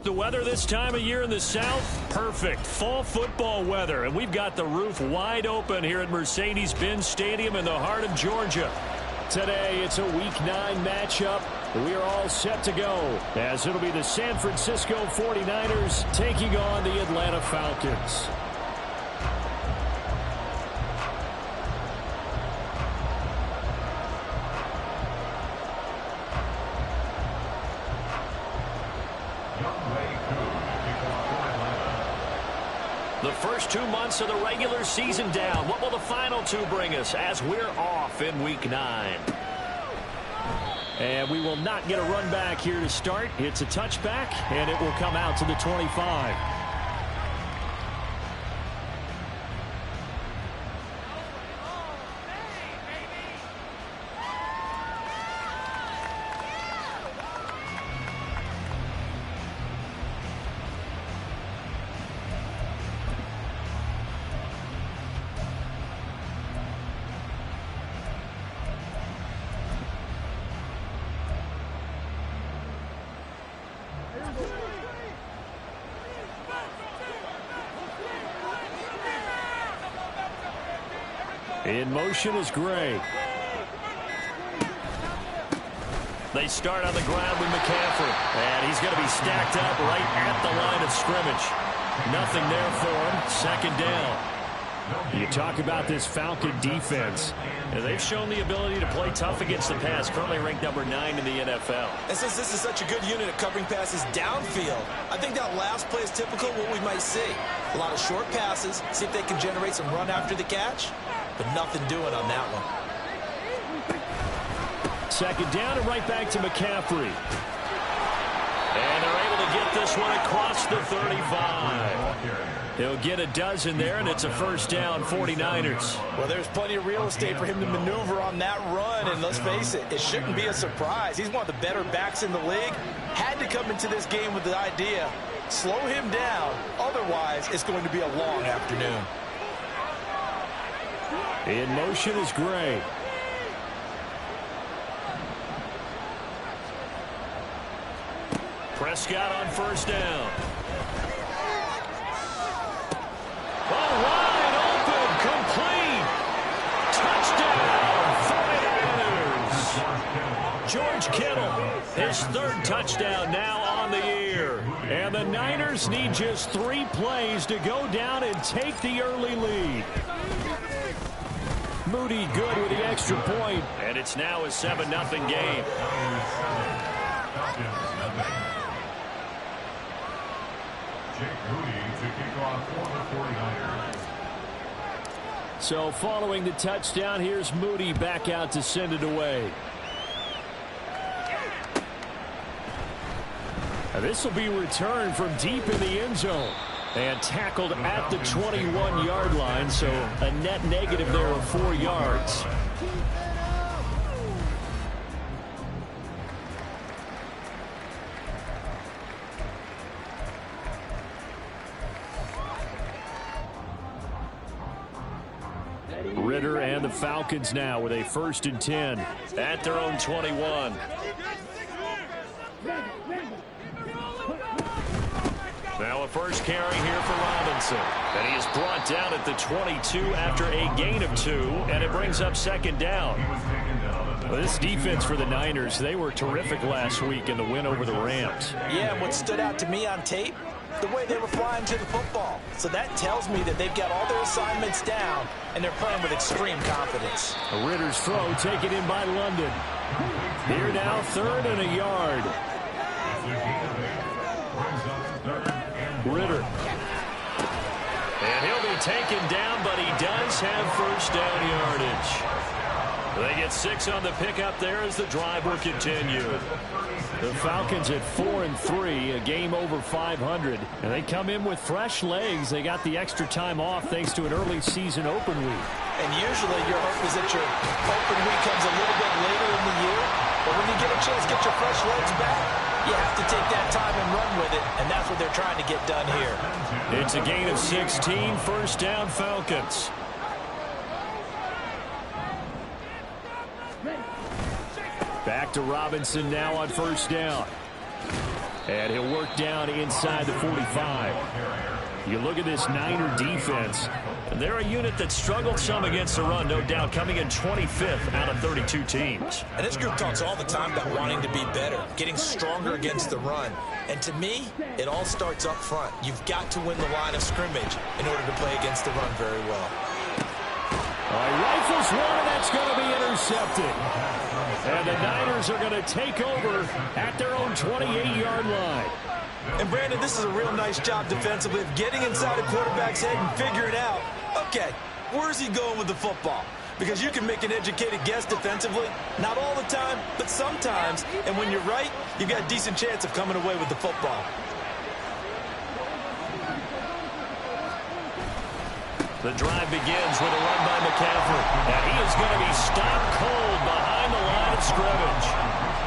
The weather this time of year in the South, perfect. Fall football weather, and we've got the roof wide open here at Mercedes-Benz Stadium in the heart of Georgia. Today, it's a Week 9 matchup. We are all set to go, as it'll be the San Francisco 49ers taking on the Atlanta Falcons. The first 2 months of the regular season down. What will the final 2 bring us as we're off in Week 9? And we will not get a run back here to start. It's a touchback, and it will come out to the 25. In motion is Gray. They start on the ground with McCaffrey. And he's going to be stacked up right at the line of scrimmage. Nothing there for him. Second down. You talk about this Falcon defense. They've shown the ability to play tough against the pass. Currently ranked number 9 in the NFL. And since this is such a good unit at covering passes downfield, I think that last play is typical of what we might see. A lot of short passes. See if they can generate some run after the catch. But nothing doing on that one. Second down and right back to McCaffrey. And they're able to get this one across the 35. He'll get a dozen there, and it's a first down, 49ers. Well, there's plenty of real estate for him to maneuver on that run, and let's face it, it shouldn't be a surprise. He's one of the better backs in the league. Had to come into this game with the idea, slow him down, otherwise it's going to be a long afternoon. In motion is Gray. Prescott on first down. Oh, wide open, complete. Touchdown, 49ers. George Kittle, his 3rd touchdown now on the year. And the Niners need just 3 plays to go down and take the early lead. Moody good with the extra point. And it's now a 7-0 game. So following the touchdown, here's Moody back out to send it away. This will be returned from deep in the end zone. And tackled at the 21-yard line, so a net negative there of 4 yards. Ritter and the Falcons now with a 1st and 10 at their own 21. Now a first carry here for Robinson. And he is brought down at the 22 after a gain of 2, and it brings up second down. Well, this defense for the Niners, they were terrific last week in the win over the Rams. Yeah, and what stood out to me on tape, the way they were flying to the football. So that tells me that they've got all their assignments down, and they're playing with extreme confidence. A Ritter's throw taken in by London. Here now, 3rd and a yard. Ritter. And he'll be taken down, but he does have first down yardage. They get 6 on the pickup there as the drive will continue. The Falcons at 4-3, a game over 500. And they come in with fresh legs. They got the extra time off thanks to an early season open week. And usually your hope is that your open week comes a little bit later in the year. But when you get a chance to get your fresh legs back, you have to take that time and run with it. And that's what they're trying to get done here. It's a gain of 16, first down Falcons. Back to Robinson now on first down. And he'll work down inside the 45. You look at this Niner defense. They're a unit that struggled some against the run, no doubt, coming in 25th out of 32 teams. And this group talks all the time about wanting to be better, getting stronger against the run. And to me, it all starts up front. You've got to win the line of scrimmage in order to play against the run very well. He rifles one, and that's going to be intercepted. And the Niners are going to take over at their own 28-yard line. And, Brandon, this is a real nice job defensively of getting inside a quarterback's head and figuring out, okay, where's he going with the football? Because you can make an educated guess defensively, not all the time, but sometimes. And when you're right, you've got a decent chance of coming away with the football. The drive begins with a run by McCaffrey. And he is going to be stopped cold behind the line of scrimmage.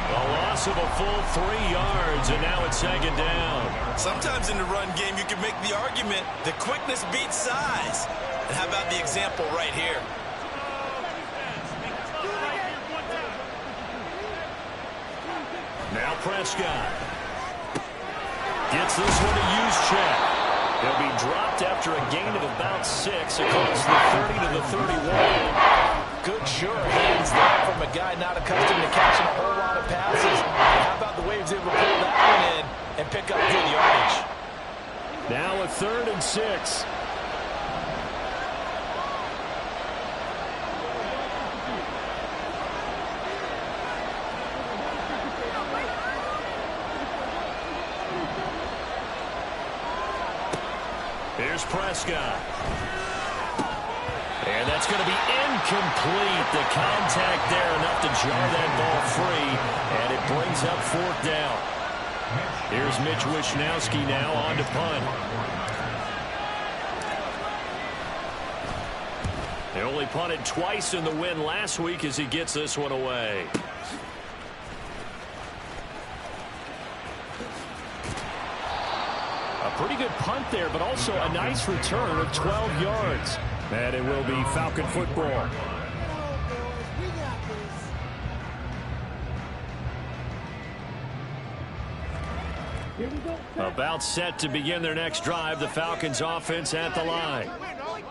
A loss of a full 3 yards, and now it's second down. Sometimes in the run game, you can make the argument that quickness beats size. And how about the example right here? Now Prescott gets this one to Juszczyk. He'll be dropped after a gain of about 6 across the 30 to the 31. Good sure hands there from a guy not accustomed to catching a whole lot of passes. And how about the way he was able to pull that one in and pick up good yardage? Now a 3rd and 6. Here's Prescott. And that's going to be incomplete. The contact there enough to jar that ball free. And it brings up 4th down. Here's Mitch Wishnowski now on to punt. They only punted twice in the win last week as he gets this one away. A pretty good punt there, but also a nice return of 12 yards. And it will be Falcon football. About set to begin their next drive, the Falcons offense at the line.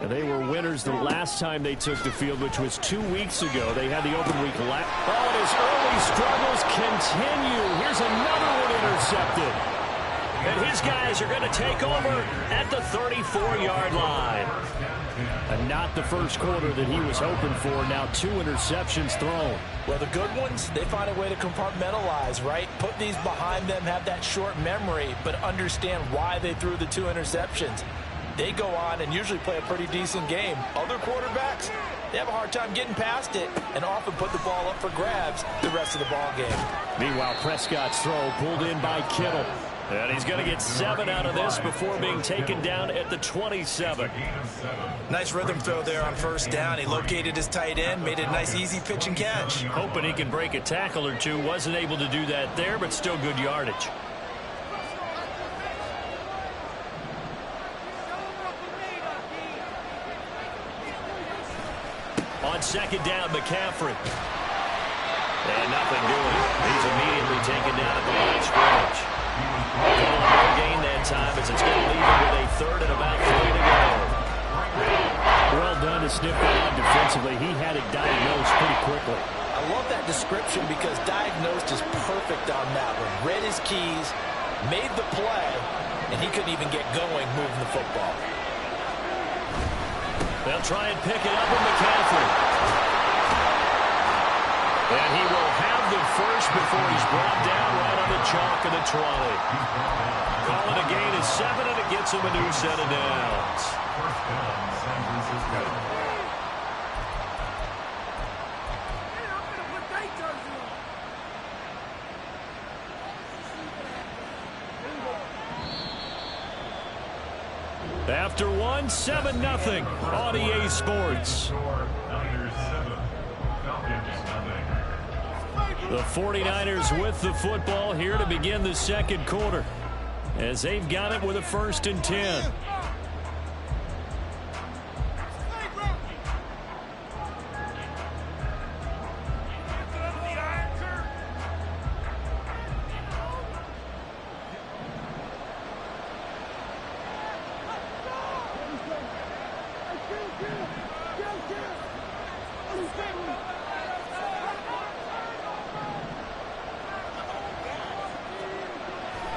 And they were winners the last time they took the field, which was 2 weeks ago. They had the open week last. Oh, and his early struggles continue. Here's another one intercepted. And his guys are going to take over at the 34-yard line. And not the first quarter that he was hoping for. Now 2 interceptions thrown. Well, the good ones, they find a way to compartmentalize, right? Put these behind them, have that short memory, but understand why they threw the 2 interceptions. They go on and usually play a pretty decent game. Other quarterbacks, they have a hard time getting past it and often put the ball up for grabs the rest of the ball game. Meanwhile, Prescott's throw pulled in by Kittle. And he's going to get 7 out of this before being taken down at the 27. Nice rhythm throw there on 1st down. He located his tight end, made a nice easy pitch and catch. Hoping he can break a tackle or two. Wasn't able to do that there, but still good yardage. On 2nd down, McCaffrey. And nothing doing. He's immediately taken down at the line of scrimmage. No gain that time as it's going to leave him with a 3rd and about 3 to go. Well done to sniff that out defensively. He had it diagnosed pretty quickly. I love that description because diagnosed is perfect on that one. Read his keys, made the play, and he couldn't even get going moving the football. They'll try and pick it up with McCaffrey. And he will have the first before he's brought down right on the chalk of the 20. Call it a gain of 7, and it gets him a new set of downs. After 1, 7-0 on EA Sports. The 49ers with the football here to begin the 2nd quarter as they've got it with a 1st and 10.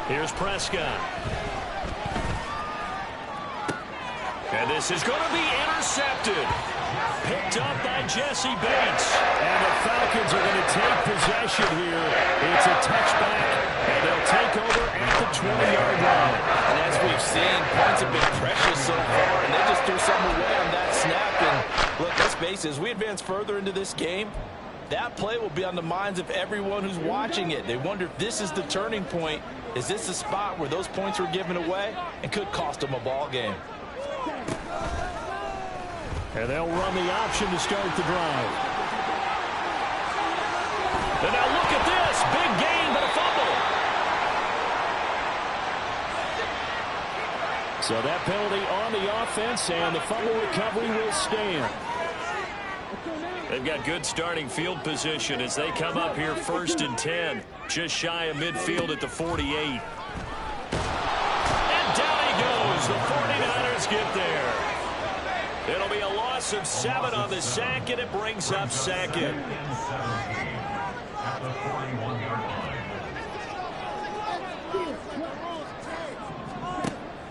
Here's Prescott. And this is going to be intercepted. Picked up by Jesse Bates. And the Falcons are going to take possession here. It's a touchback, and they'll take over at the 20-yard line. And as we've seen, points have been precious so far, and they just threw something away on that snap. And look, let's face it, as we advance further into this game, that play will be on the minds of everyone who's watching it. They wonder if this is the turning point. Is this the spot where those points were given away and could cost them a ball game? And they'll run the option to start the drive. And now look at this. Big gain, but a fumble. So that penalty on the offense, and the fumble recovery will stand. They've got good starting field position as they come up here 1st and 10. Just shy of midfield at the 48. And down he goes. The 49ers get there. It'll be a loss of 7 on the sack, and it brings up 2nd.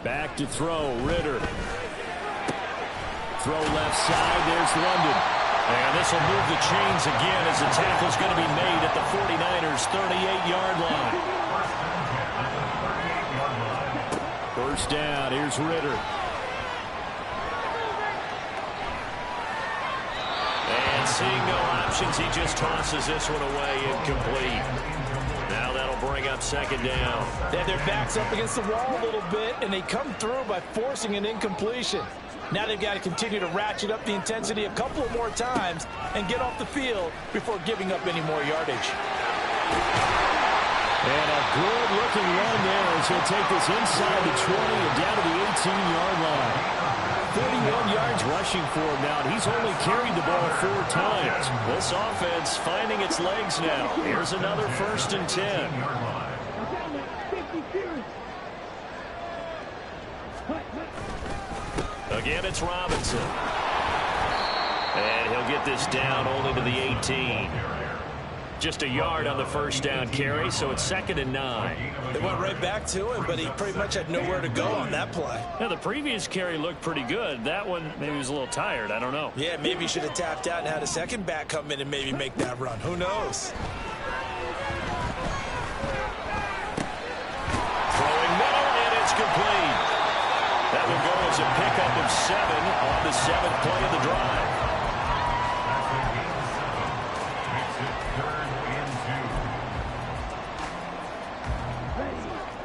Back to throw, Ritter. Throw left side, there's London. And this will move the chains again as the tackle's going to be made at the 49ers' 38-yard line. First down, here's Ritter. And seeing no options, he just tosses this one away, incomplete. Now that'll bring up 2nd down. Yeah, their back's up against the wall a little bit, and they come through by forcing an incompletion. Now they've got to continue to ratchet up the intensity a couple of more times and get off the field before giving up any more yardage. And a good-looking run there as he'll take this inside the 20 and down to the 18-yard line. 31 yards rushing for him now, and he's only carried the ball 4 times. This offense finding its legs now. Here's another 1st and 10. Again, it's Robinson. And he'll get this down only to the 18. Just a yard on the 1st down carry, so it's 2nd and 9. They went right back to him, but he pretty much had nowhere to go on that play. Yeah, the previous carry looked pretty good. That one, maybe he was a little tired. I don't know. Yeah, maybe he should have tapped out and had a second back come in and maybe make that run. Who knows? Throwing middle, and it's complete. That will go as a pickup of 7 on the 7th play of the drive.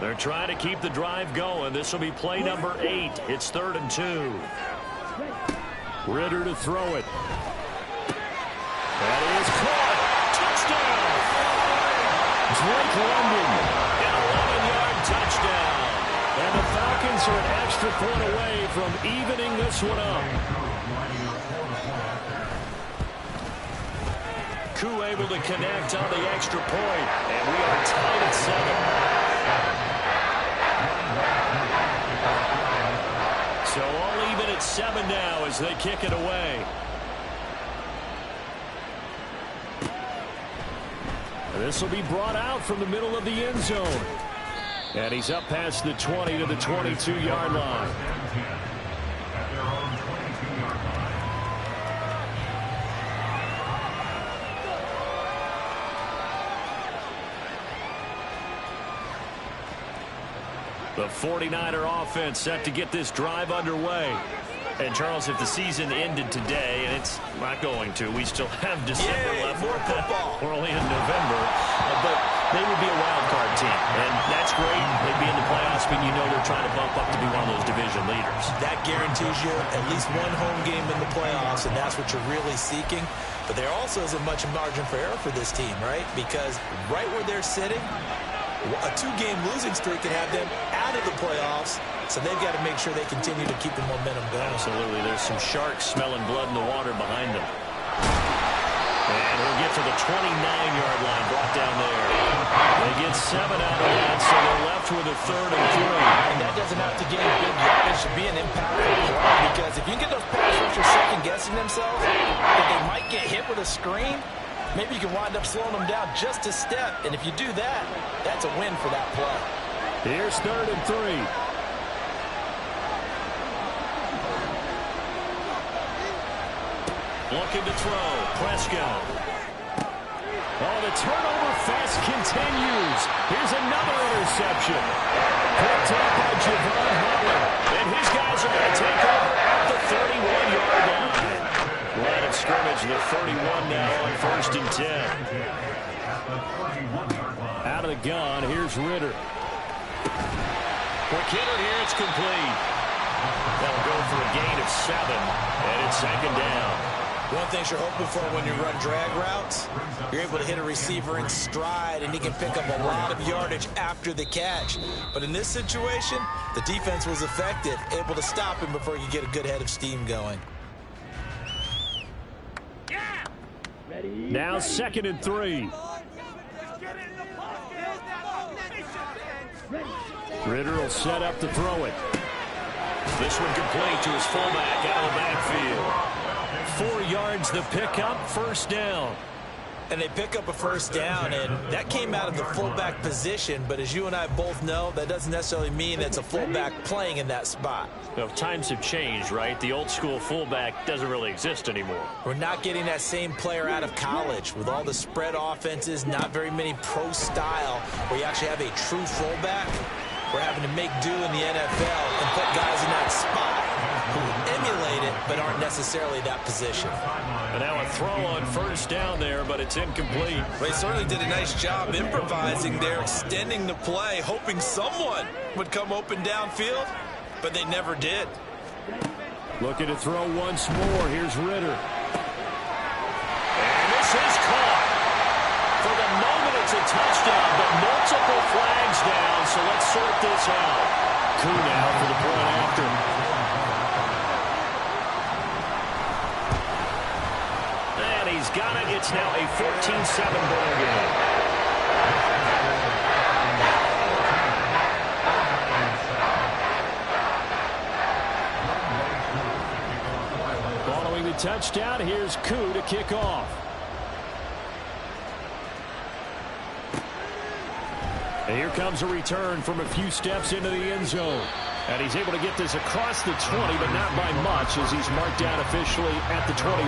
They're trying to keep the drive going. This will be play number 8. It's 3rd and 2. Ritter to throw it. That is caught. Touchdown. Drake London. An 11-yard touchdown. And the Falcons are an extra point away from evening this one up. Koo able to connect on the extra point. And we are tied at 7. So all even at 7 now as they kick it away. This will be brought out from the middle of the end zone. And he's up past the 20 to the 22-yard line. The 49er offense set to get this drive underway. And, Charles, if the season ended today, and it's not going to, we still have December left. More football. We're only in November. But they would be a wild card team. And that's great. They'd be in the playoffs, but you know they're trying to bump up to be one of those division leaders. That guarantees you at least one home game in the playoffs, and that's what you're really seeking. But there also isn't much margin for error for this team, right? Because right where they're sitting, a 2-game losing streak can have them out of the playoffs, so they've got to make sure they continue to keep the momentum going. Absolutely. There's some sharks smelling blood in the water behind them. And we'll get to the 29-yard line, brought down there. They get 7 out of that, so they're left with a 3rd and 3. And that doesn't have to gain big yardage to be an impactful play, because if you can get those pass rushers second-guessing themselves, that they might get hit with a screen, maybe you can wind up slowing them down just a step. And if you do that, that's a win for that play. Here's 3rd and 3. Looking to throw. Prescott. Oh, the turnover fest continues. Here's another interception. Picked up by Javon Holland. And his guys are going to take over at the 31-yard line. Line of scrimmage, the 31 now on 1st and 10. Out of the gun, here's Ritter. For Kittle here, it's complete. That'll go for a gain of 7, and it's 2nd down. One thing you're hoping for when you run drag routes, you're able to hit a receiver in stride, and he can pick up a lot of yardage after the catch. But in this situation, the defense was effective, able to stop him before he could get a good head of steam going. Now 2nd and 3. Ritter will set up to throw it. This one complete to his fullback out of the backfield. 4 yards the pickup, 1st down. And they pick up a 1st down, and that came out of the fullback position. But as you and I both know, that doesn't necessarily mean it's a fullback playing in that spot. Well, times have changed, right? The old school fullback doesn't really exist anymore. We're not getting that same player out of college. With all the spread offenses, not very many pro style, where you actually have a true fullback. We're having to make do in the NFL and put guys in that spot who emulate it but aren't necessarily that position. And now a throw on 1st down there, but it's incomplete. They certainly did a nice job improvising there, extending the play, hoping someone would come open downfield, but they never did. Looking to throw once more. Here's Ritter. And this is caught. For the moment, it's a touchdown, but multiple flags down, so let's sort this out. Coup now for the point after. And he's got it. It's now a 14-7 ball game. Following the touchdown, here's Coup to kick off. And here comes a return from a few steps into the end zone. And he's able to get this across the 20, but not by much, as he's marked down officially at the 21.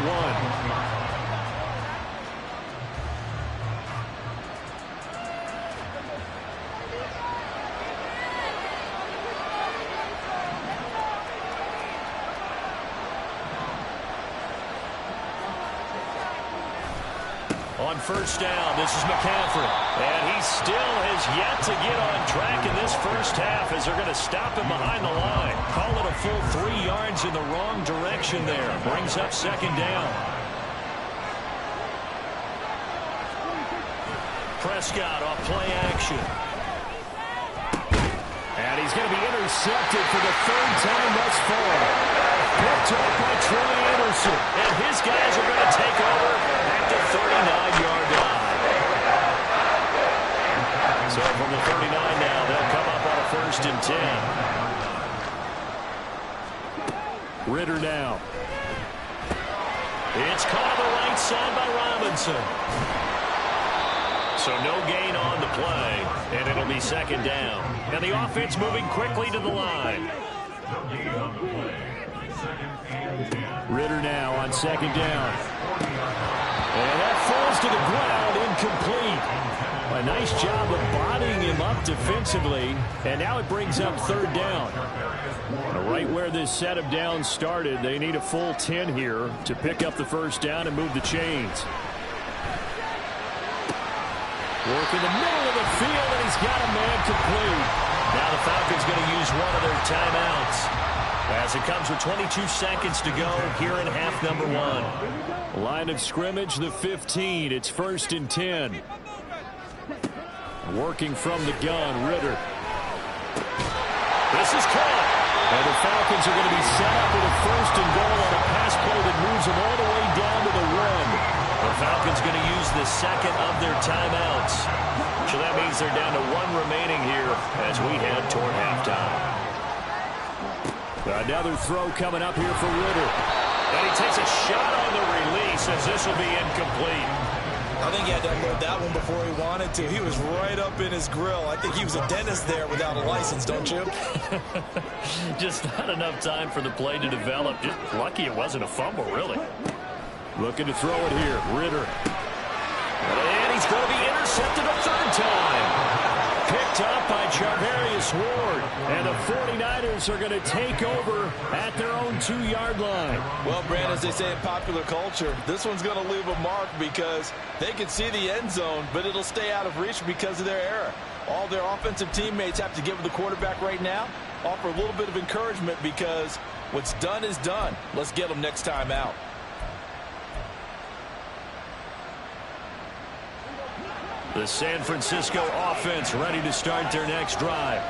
On 1st down, this is McCaffrey. And he still has yet to get on track in this 1st half as they're going to stop him behind the line. Call it a full 3 yards in the wrong direction there. Brings up 2nd down. Prescott off play action. And he's going to be intercepted for the 3rd time thus far. Picked up by Troy Anderson. And his guys are going to take over at the 39-yard line. So from the 39 now, they'll come up on a 1st and 10. Ritter now. It's caught on the right side by Robinson. So no gain on the play, and it'll be 2nd down. And the offense moving quickly to the line. Ritter now on 2nd down. And that falls to the ground, incomplete. A nice job of bodying him up defensively, and now it brings up 3rd down. Right where this set of downs started, they need a full 10 here to pick up the 1st down and move the chains. Work in the middle of the field, and he's got a man complete. Now the Falcons going to use one of their timeouts as it comes with 22 seconds to go here in half number 1. Line of scrimmage, the 15. It's 1st and 10. Working from the gun, Ritter. This is caught. And the Falcons are going to be set up with a 1st and goal on a pass play that moves them all the way down to the 1. The Falcons going to use the 2nd of their timeouts. So that means they're down to 1 remaining here as we head toward halftime. Another throw coming up here for Ritter. And he takes a shot on the release as this will be incomplete. I think he had to unload that one before he wanted to. He was right up in his grill. I think he was a dentist there without a license, don't you? Just not enough time for the play to develop. Just lucky it wasn't a fumble, really. Looking to throw it here. Ritter. And he's going to be intercepted a third time. Picked up by Charvarius Ward. And the 49ers are going to take over at their own 2-yard line. Well, Brand, as they say in popular culture, this one's going to leave a mark because they can see the end zone, but it'll stay out of reach because of their error. All their offensive teammates have to give the quarterback right now, offer a little bit of encouragement because what's done is done. Let's get them next time out. The San Francisco offense ready to start their next drive.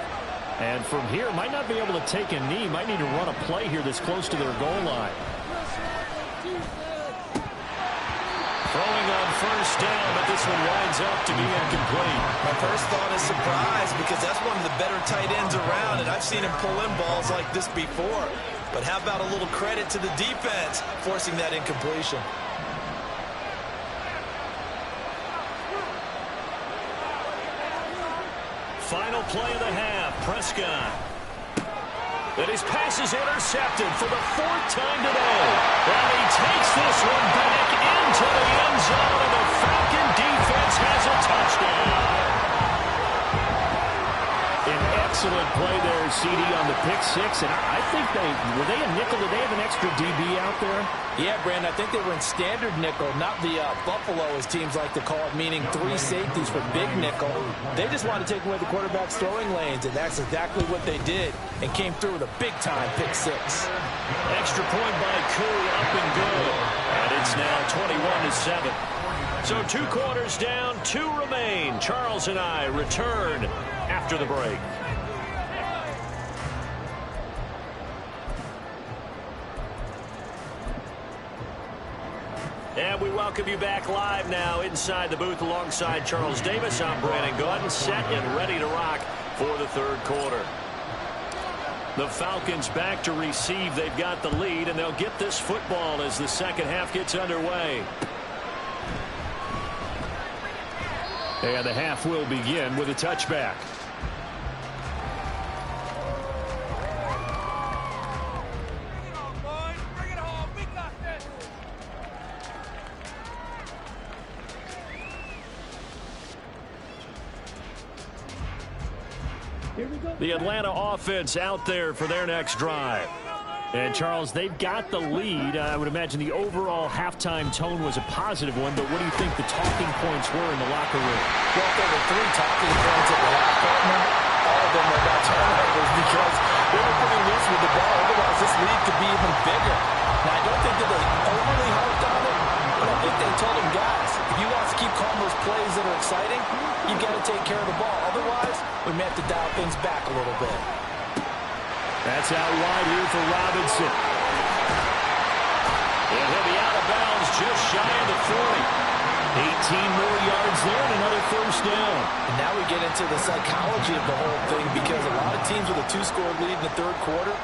And from here, might not be able to take a knee. Might need to run a play here that's close to their goal line. Throwing on first down, but this one winds up to be incomplete. My first thought is surprise because that's one of the better tight ends around, and I've seen him pull in balls like this before. But how about a little credit to the defense forcing that incompletion? Final play of the half, Prescott. And his pass is intercepted for the 4th time today. And he takes this one back into the end zone, and the Falcon defense has a touchdown. An excellent play there, CD, on the pick six. And I think were they a nickel? Did they have an extra DB out there? Yeah, Brandon, I think they were in standard nickel, not the Buffalo, as teams like to call it, meaning 3 safeties for big nickel. They just wanted to take away the quarterback's throwing lanes, and that's exactly what they did, and came through with a big-time pick six. Extra point by Koo, up and good. And it's now 21-7. So 2 quarters down, 2 remain. Charles and I return after the break. And we welcome you back live now inside the booth alongside Charles Davis. I'm Brandon Gaudin, set and ready to rock for the 3rd quarter. The Falcons back to receive. They've got the lead, and they'll get this football as the second half gets underway. And the half will begin with a touchback. The Atlanta offense out there for their next drive. And, Charles, they've got the lead. I would imagine the overall halftime tone was a positive one, but what do you think the talking points were in the locker room? Well, there were 3 talking points at the half, partner. All of them were about turnovers because they were pretty loose with the ball. Otherwise, this lead could be even bigger. Now, I don't think that they overly harped on it, but I think they told them, guys, if you want to keep calling those plays that are exciting, you've got to take care of the ball. Otherwise, we may have to dial things back a little bit. That's out wide here for Robinson. And he'll be out of bounds just shy of the 40. 18 more yards there and another first down. And now we get into the psychology of the whole thing because a lot of teams with a 2-score lead in the 3rd quarter,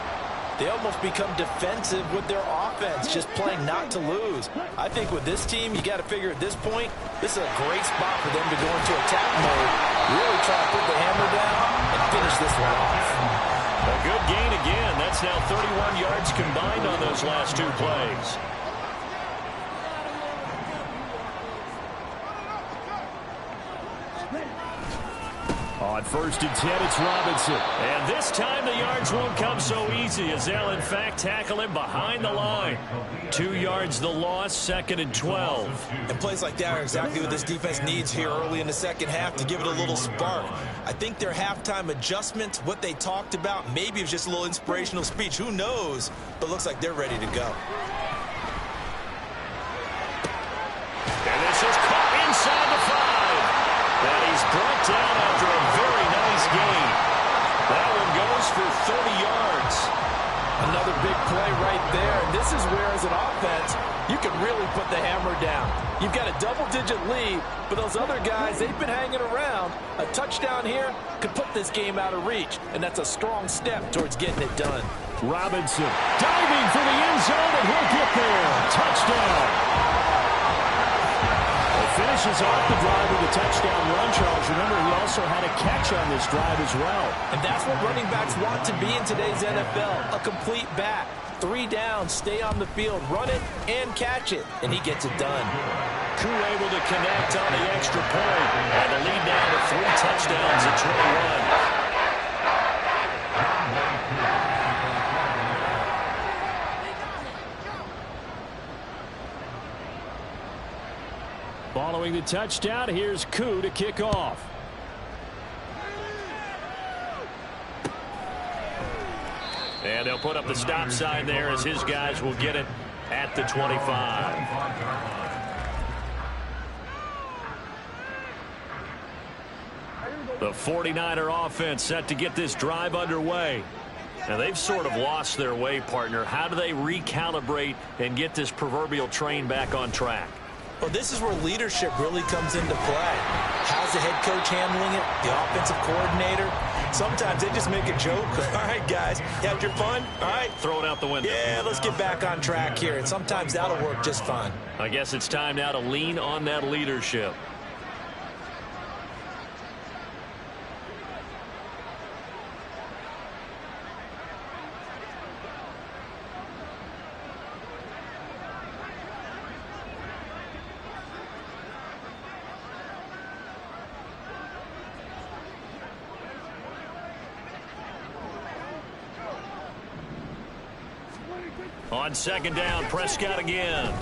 they almost become defensive with their offense, just playing not to lose. I think with this team, you got to figure at this point, this is a great spot for them to go into attack mode, really try to put the hammer down and finish this one off. A good gain again. That's now 31 yards combined on those last 2 plays. On 1st and 10, it's Robinson. And this time the yards won't come so easy as they'll, in fact, tackle him behind the line. 2 yards the loss, 2nd and 12. And plays like that are exactly what this defense needs here early in the second half to give it a little spark. I think their halftime adjustments, what they talked about, maybe it was just a little inspirational speech. Who knows? But looks like they're ready to go. And this is caught inside the 5. And he's brought down after a very nice gain. That one goes for 30 yards. Another big play right there. And this is where, as an offense, you can really put the hammer down. You've got a double-digit lead, but those other guys, they've been hanging around. A touchdown here could put this game out of reach, and that's a strong step towards getting it done. Robinson diving for the end zone, and he'll get there. Touchdown. The finishes off the drive with a touchdown run, Charles. Remember, he also had a catch on this drive as well. And that's what running backs want to be in today's NFL, a complete back. 3 downs, stay on the field, run it, and catch it. And he gets it done. Koo able to connect on the extra point. And the lead now to 3 touchdowns at 21. Following the touchdown, here's Koo to kick off. And they'll put up the stop sign there as his guys will get it at the 25. The 49er offense set to get this drive underway. Now, they've sort of lost their way, partner. How do they recalibrate and get this proverbial train back on track? Well, this is where leadership really comes into play. How's the head coach handling it? The offensive coordinator? Sometimes they just make a joke. All right, guys, you had your fun? All right. Throw it out the window. Yeah, let's get back on track here. And sometimes that'll work just fine. I guess it's time now to lean on that leadership. On second down, Prescott again. And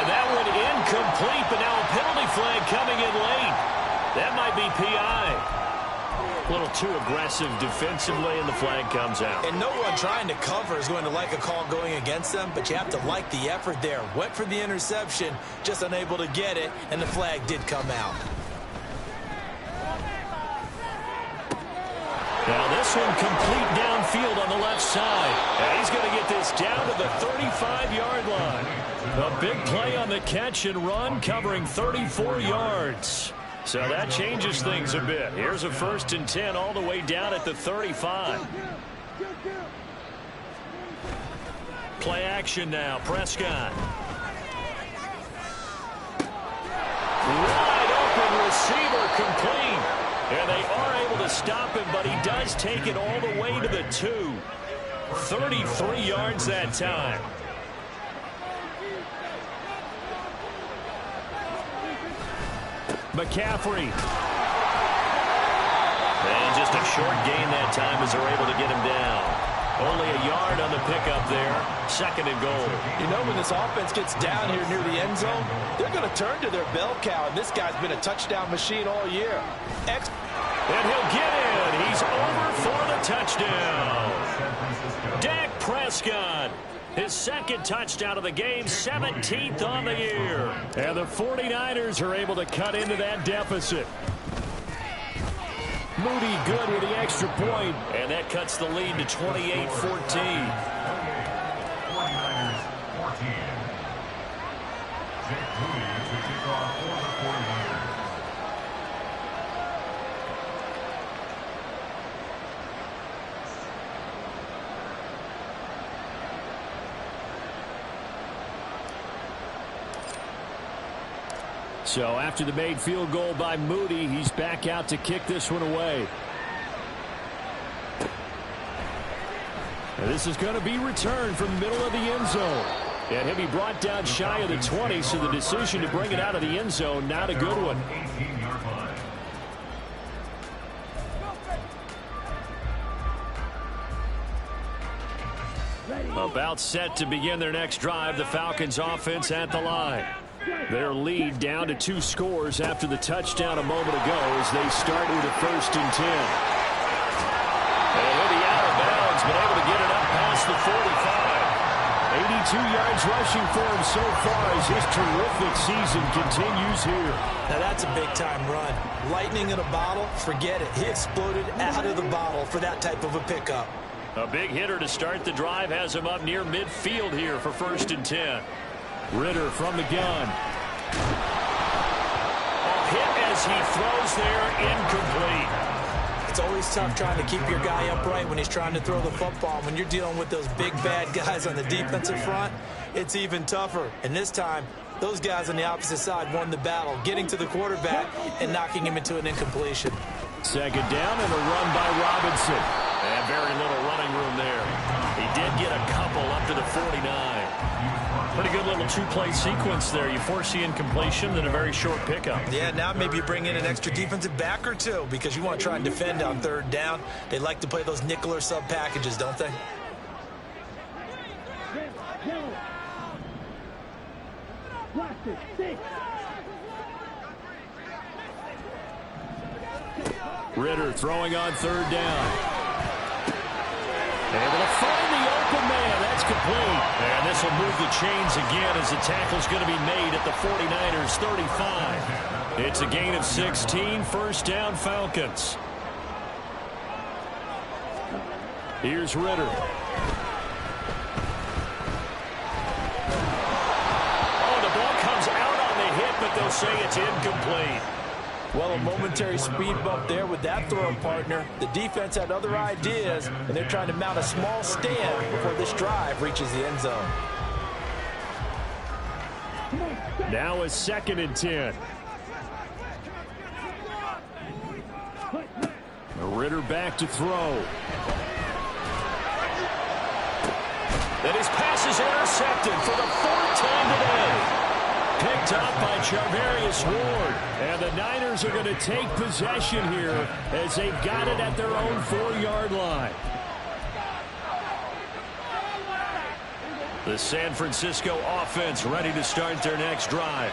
that one incomplete, but now a penalty flag coming in late. That might be PI. A little too aggressive defensively, and the flag comes out. And no one trying to cover is going to like a call going against them, but you have to like the effort there. Went for the interception, just unable to get it, and the flag did come out. Now this one complete downfield on the left side. And he's going to get this down to the 35-yard line. A big play on the catch and run, covering 34 yards. So that changes things a bit. Here's a 1st and 10 all the way down at the 35. Play action now, Prescott. Wide open receiver complete. And they are able to stop him, but he does take it all the way to the 2. 33 yards that time. McCaffrey. And just a short gain that time as they're able to get him down. Only a yard on the pickup there. 2nd and goal. You know, when this offense gets down here near the end zone, they're going to turn to their bell cow, and this guy's been a touchdown machine all year. And he'll get in. He's over for the touchdown. Dak Prescott, his 2nd touchdown of the game, 17th on the year. And the 49ers are able to cut into that deficit. Moody good with the extra point. And that cuts the lead to 28-14. So after the made field goal by Moody, he's back out to kick this one away. And this is going to be returned from the middle of the end zone. And he'll be brought down shy of the 20, so the decision to bring it out of the end zone, not a good one. About set to begin their next drive, the Falcons offense at the line. Their lead down to 2 scores after the touchdown a moment ago as they start with a 1st and 10. And he'll be out of bounds, but able to get it up past the 45. 82 yards rushing for him so far as his terrific season continues here. Now that's a big-time run. Lightning in a bottle, forget it. He exploded out of the bottle for that type of a pickup. A big hitter to start the drive has him up near midfield here for 1st and 10. Ritter from the gun. A hit as he throws there, incomplete. It's always tough trying to keep your guy upright when he's trying to throw the football. When you're dealing with those big, bad guys on the defensive front, it's even tougher. And this time, Those guys on the opposite side won the battle, getting to the quarterback and knocking him into an incompletion. Second down and a run by Robinson. And very little running room there. He did get a couple up to the 49. Pretty good little two-play sequence there. You force the incompletion, then a very short pickup. Yeah, now maybe you bring in an extra defensive back or two because you want to try and defend on third down. They like to play those nickel or sub packages, don't they? Ritter throwing on third down. Able to find the open man. That's complete. And this will move the chains again as the tackle's going to be made at the 49ers 35. It's a gain of 16. First down, Falcons. Here's Ritter. Oh, the ball comes out on the hit, but they'll say it's incomplete. Well, a momentary speed bump there with that throw partner. The defense had other ideas, and they're trying to mount a small stand before this drive reaches the end zone. Now a 2nd and 10. Ritter back to throw. And his pass is intercepted for the 4th time today. Picked up by Charvarius Ward. And the Niners are going to take possession here as they've got it at their own 4-yard line. The San Francisco offense ready to start their next drive.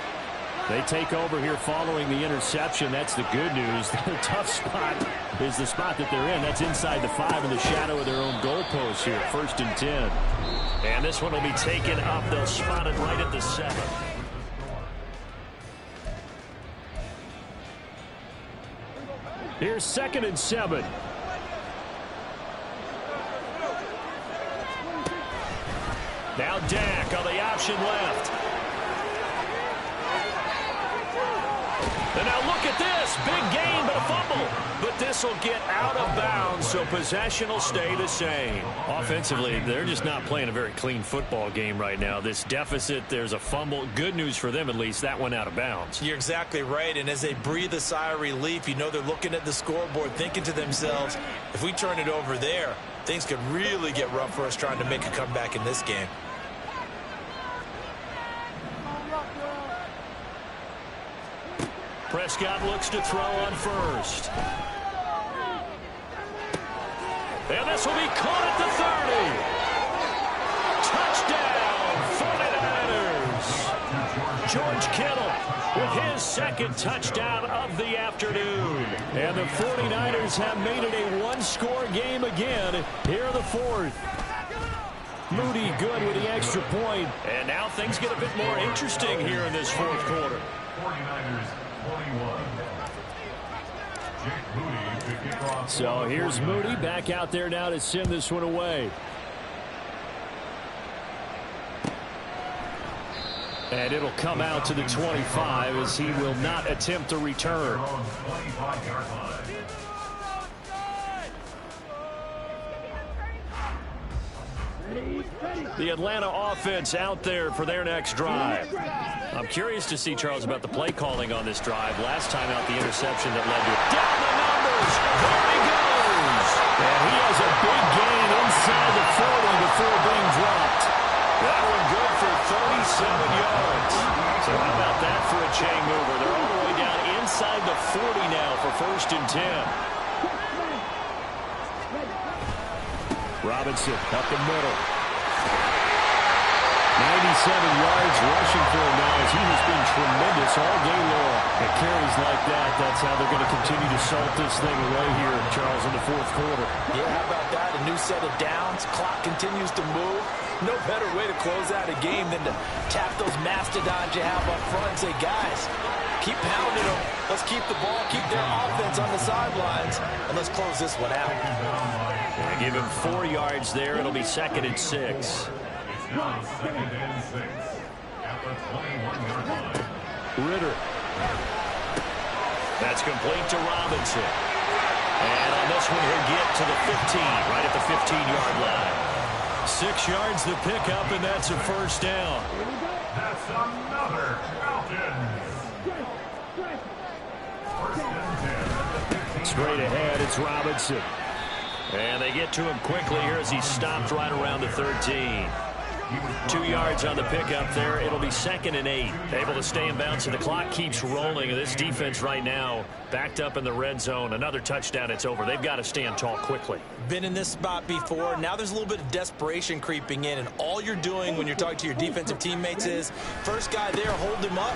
They take over here following the interception. That's the good news. The tough spot is the spot that they're in. That's inside the 5 in the shadow of their own goalpost here. 1st and 10. And this one will be taken up. They'll spot it right at the 7. Here's 2nd and 7. Now Dak on the option left. And now look at this. Big gain, but a fumble. But this will get out of bounds, so possession will stay the same. Offensively, they're just not playing a very clean football game right now. This deficit, there's a fumble. Good news for them, at least. That went out of bounds. You're exactly right, and as they breathe a sigh of relief, you know they're looking at the scoreboard, thinking to themselves, if we turn it over there, things could really get rough for us trying to make a comeback in this game. Prescott looks to throw on first. And this will be caught at the 30. Touchdown, 49ers. George Kittle with his 2nd touchdown of the afternoon. And the 49ers have made it a one-score game again here in the 4th. Moody good with the extra point. And now things get a bit more interesting here in this 4th quarter. 49ers 21. Jake Moody to kick off. So here's Moody back out there now to send this one away. And it'll come out to the 25 as he will not attempt to return. The Atlanta offense out there for their next drive. I'm curious to see, Charles, about the play calling on this drive. Last time out, the interception that led to it. Down the numbers. There he goes. And he has a big gain inside the 40 before being dropped. That one good for 37 yards. So how about that for a chain mover? They're all the way down inside the 40 now for 1st and 10. Robinson up the middle. 97 yards rushing for him now as he has been tremendous all game long. At carries like that, that's how they're going to continue to salt this thing away here, Charles, in the 4th quarter. Yeah, how about that? A new set of downs. Clock continues to move. No better way to close out a game than to tap those mastodons you have up front and say, guys, keep pounding them. Let's keep the ball, keep their offense on the sidelines, and let's close this one out. I give him 4 yards there. It'll be 2nd and 6. Ritter. That's complete to Robinson. And on this one, he'll get to the 15, right at the 15-yard line. 6 yards the pickup, and that's a 1st down. Another Falcons. First and 10. Straight ahead, it's Robinson. And they get to him quickly here as he stopped right around the 13. 2 yards on the pickup there. It'll be 2nd and 8. Able to stay in bounds, and the clock keeps rolling. This defense right now backed up in the red zone. Another touchdown, it's over. They've got to stand tall quickly. Been in this spot before. Now there's a little bit of desperation creeping in, and all you're doing when you're talking to your defensive teammates is first guy there, hold him up.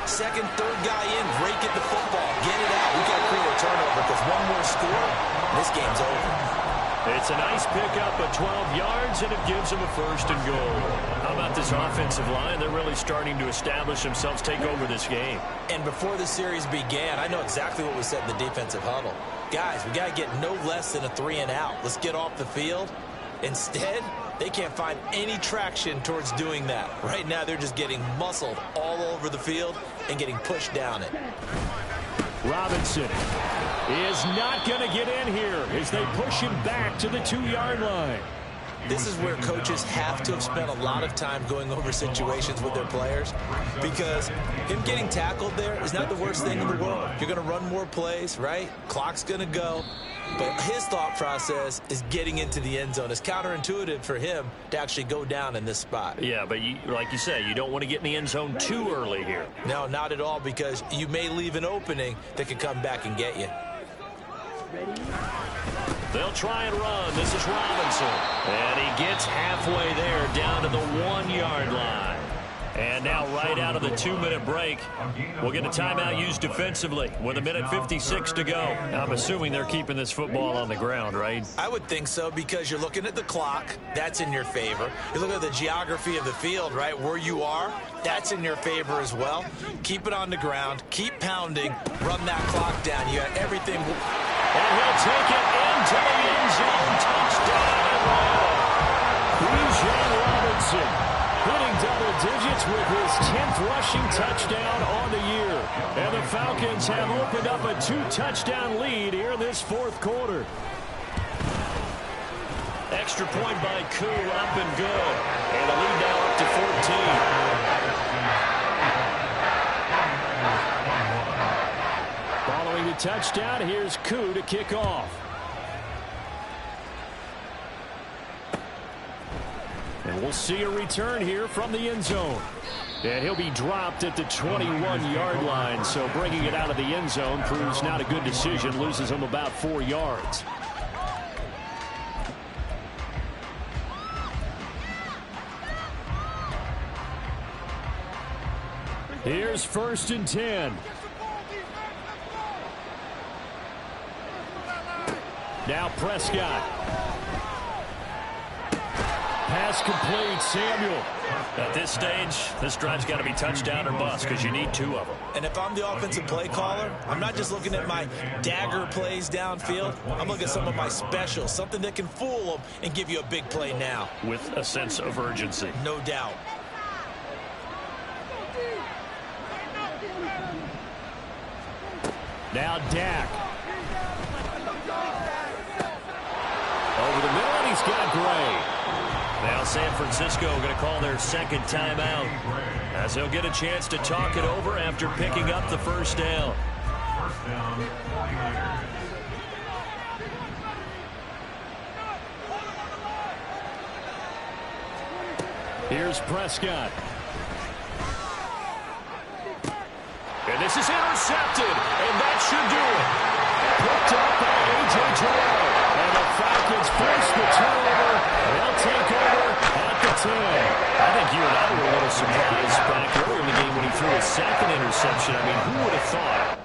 Second, third guy in, rake at the football. Get it out. We got to create a turnover because one more score, and this game's over. It's a nice pickup of 12 yards, and it gives them a 1st and goal. How about this offensive line? They're really starting to establish themselves, take over this game. And before the series began, I know exactly what we said in the defensive huddle. Guys, we got to get no less than a 3 and out. Let's get off the field. Instead, they can't find any traction towards doing that. Right now, they're just getting muscled all over the field and getting pushed down it. Robinson is not going to get in here as they push him back to the 2-yard line. This is where coaches have to have spent a lot of time going over situations with their players, because him getting tackled there is not the worst thing in the world. You're going to run more plays, right? Clock's going to go. But his thought process is getting into the end zone. It's counterintuitive for him to actually go down in this spot. Yeah, but like you say, you don't want to get in the end zone too early here. No, not at all, because you may leave an opening that could come back and get you. They'll try and run. This is Robinson. And he gets halfway there down to the 1-yard line. And now right out of the 2-minute break, we'll get a timeout used defensively with 1:56 to go. I'm assuming they're keeping this football on the ground, right? I would think so, because you're looking at the clock. That's in your favor. You look at the geography of the field, right, where you are. That's in your favor as well. Keep it on the ground. Keep pounding. Run that clock down. You got everything. And he'll take it into the end zone. Touchdown, Atlanta. Robinson hitting double digits with his 10th rushing touchdown on the year. And the Falcons have opened up a 2-touchdown lead here in this 4th quarter. Extra point by Koo, up and good. And the lead now up to 14. Following the touchdown, here's Koo to kick off. And we'll see a return here from the end zone. And he'll be dropped at the 21-yard line. So bringing it out of the end zone proves not a good decision. Loses him about 4 yards. Here's 1st and 10. Now Prescott. Pass complete, Samuel. At this stage, this drive's got to be touchdown or bust, because you need 2 of them. And if I'm the offensive play caller, I'm not just looking at my dagger plays downfield. I'm looking at some of my specials, something that can fool them and give you a big play now. With a sense of urgency. No doubt. Now Dak. Over the middle, and he's got Gray. Now San Francisco going to call their 2nd timeout, as they'll get a chance to talk it over after picking up the 1st down. First down, 49ers. Here's Prescott. And this is intercepted, and that should do it. Picked up by A.J. Terrell. And the Falcons force the turnover. They'll take over at the 10. I think you and I were a little surprised back earlier in the game when he threw his 2nd interception. I mean, who would have thought